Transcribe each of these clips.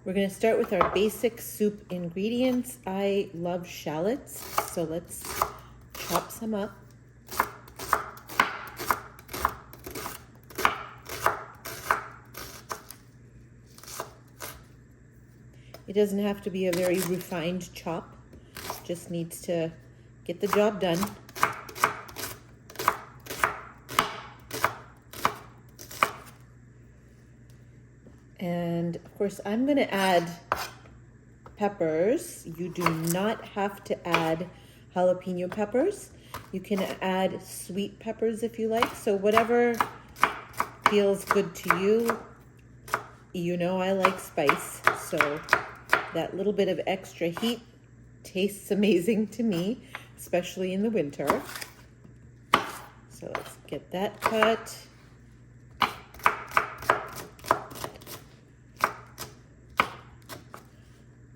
We're going to start with our basic soup ingredients. I love shallots, so let's chop some up. It doesn't have to be a very refined chop, just needs to get the job done. And of course, I'm going to add peppers. You do not have to add jalapeno peppers. You can add sweet peppers if you like. So whatever feels good to you. You know I like spice, so that little bit of extra heat tastes amazing to me, especially in the winter. So let's get that cut.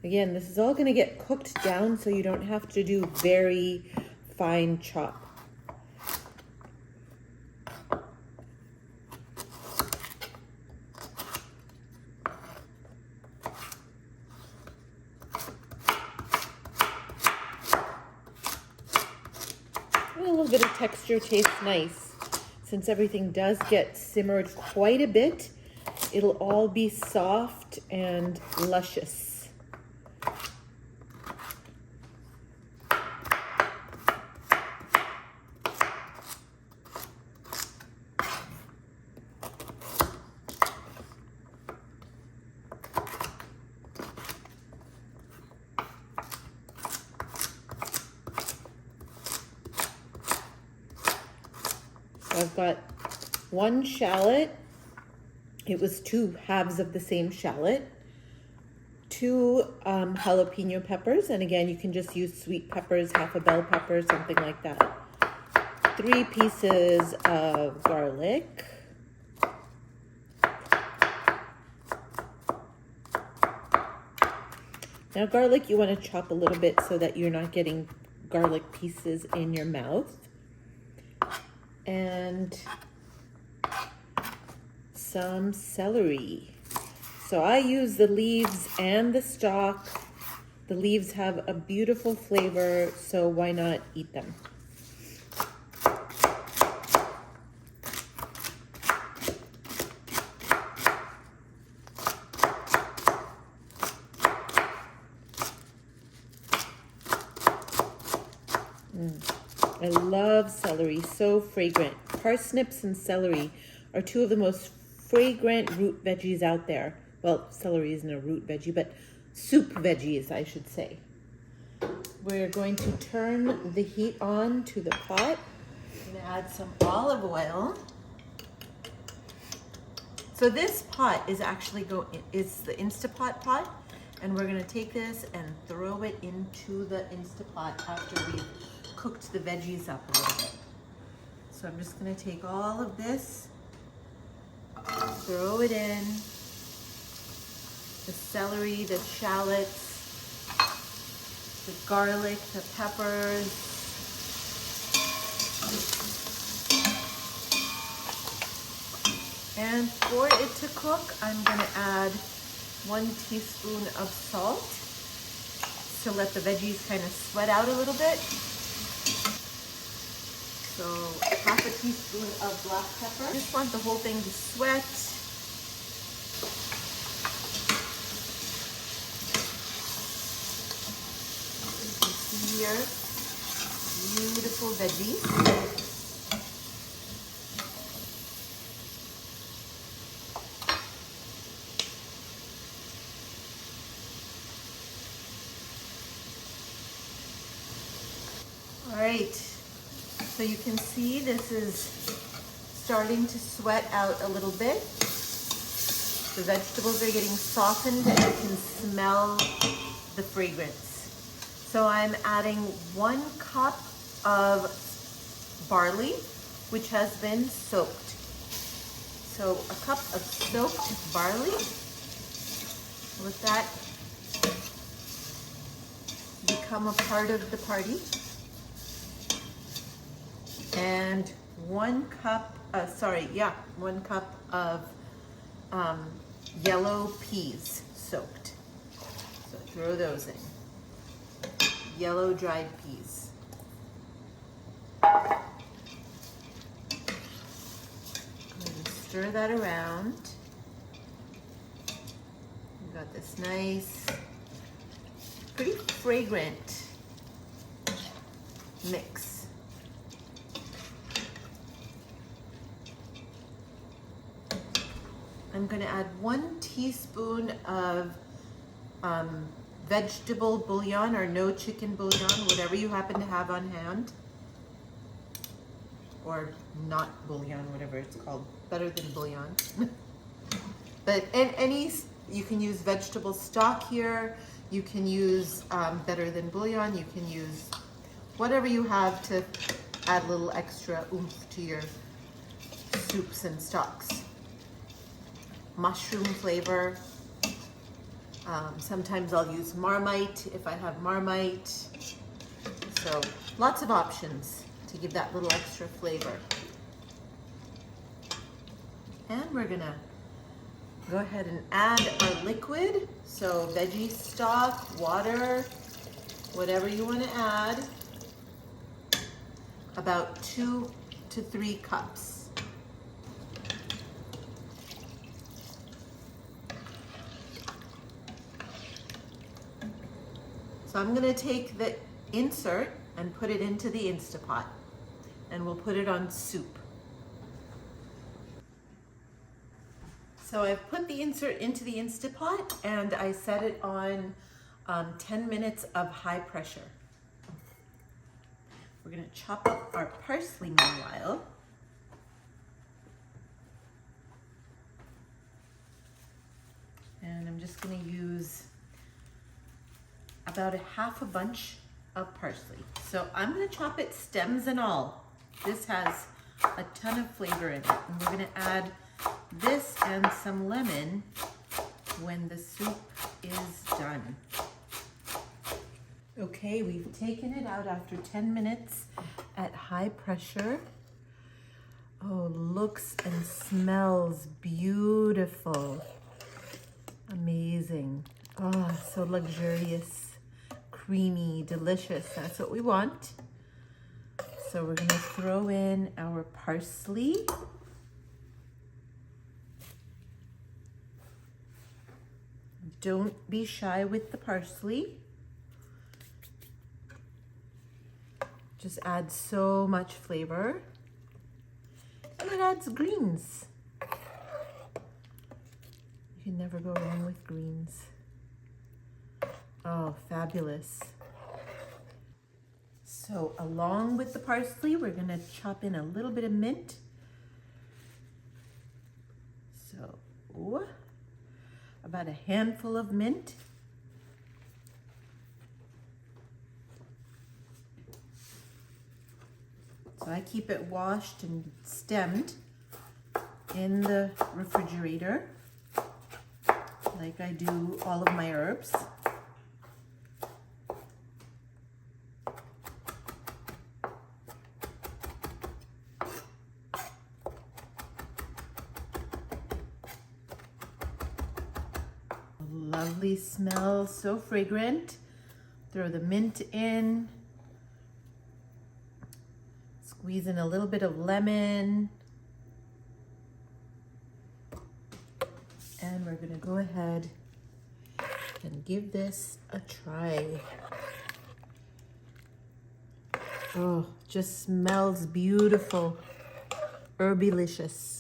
Again, this is all going to get cooked down, so you don't have to do very fine chop. And a little bit of texture tastes nice. Since everything does get simmered quite a bit, it'll all be soft and luscious. I've got one shallot. It was 2 halves of the same shallot. 2 jalapeno peppers, and again, you can just use sweet peppers, half a bell pepper, something like that. 3 pieces of garlic. Now, garlic you want to chop a little bit so that you're not getting garlic pieces in your mouth. And some celery. So I use the leaves and the stalk. The leaves have a beautiful flavor, so why not eat them? I love celery, so fragrant. Parsnips and celery are 2 of the most fragrant root veggies out there. Well, celery isn't a root veggie, but soup veggies, I should say. We're going to turn the heat on to the pot. I'm going to add some olive oil. So this pot is actually it's the Insta Pot, and we're going to take this and throw it into the Insta Pot after we've cooked the veggies up a little bit. So I'm just going to take all of this, throw it in, the celery, the shallots, the garlic, the peppers, and for it to cook, I'm going to add 1 teaspoon of salt to let the veggies kind of sweat out a little bit. So half a teaspoon of black pepper. I just want the whole thing to sweat. You can see here, beautiful veggies. All right. So you can see this is starting to sweat out a little bit. The vegetables are getting softened and you can smell the fragrance. So I'm adding 1 cup of barley, which has been soaked. So a cup of soaked barley. Let that become a part of the party. And 1 cup, 1 cup of yellow peas soaked. Throw those in. Yellow dried peas. And stir that around. We've got this nice, pretty fragrant mix. I'm going to add 1 teaspoon of vegetable bouillon or no chicken bouillon, whatever you happen to have on hand. Or not bouillon, whatever it's called. Better than bouillon. But you can use vegetable stock here. You can use better than bouillon. You can use whatever you have to add a little extra oomph to your soups and stocks. Mushroom flavor. Sometimes I'll use Marmite if I have Marmite. So lots of options to give that little extra flavor. And we're gonna go ahead and add our liquid. So veggie stock, water, whatever you want to add. About 2 to 3 cups. So I'm going to take the insert and put it into the Insta Pot, and we'll put it on soup. So I've put the insert into the Insta Pot and I set it on 10 minutes of high pressure. We're going to chop up our parsley meanwhile. And I'm just going to use about 1/2 bunch of parsley. So I'm going to chop it stems and all. This has a ton of flavor in it. And we're going to add this and some lemon when the soup is done. Okay, we've taken it out after 10 minutes at high pressure. Oh, looks and smells beautiful. Amazing. Oh, so luxurious, creamy, delicious. That's what we want. So we're gonna throw in our parsley. Don't be shy with the parsley. Just adds so much flavor. And it adds greens. You can never go wrong with greens. Oh, fabulous. So along with the parsley, we're gonna chop in a little bit of mint. So, about a handful of mint. So I keep it washed and stemmed in the refrigerator, like I do all of my herbs. Lovely smell, so fragrant. Throw the mint in. Squeeze in a little bit of lemon. And we're gonna go ahead and give this a try. Oh, just smells beautiful. Herbalicious.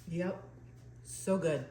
Yep, so good.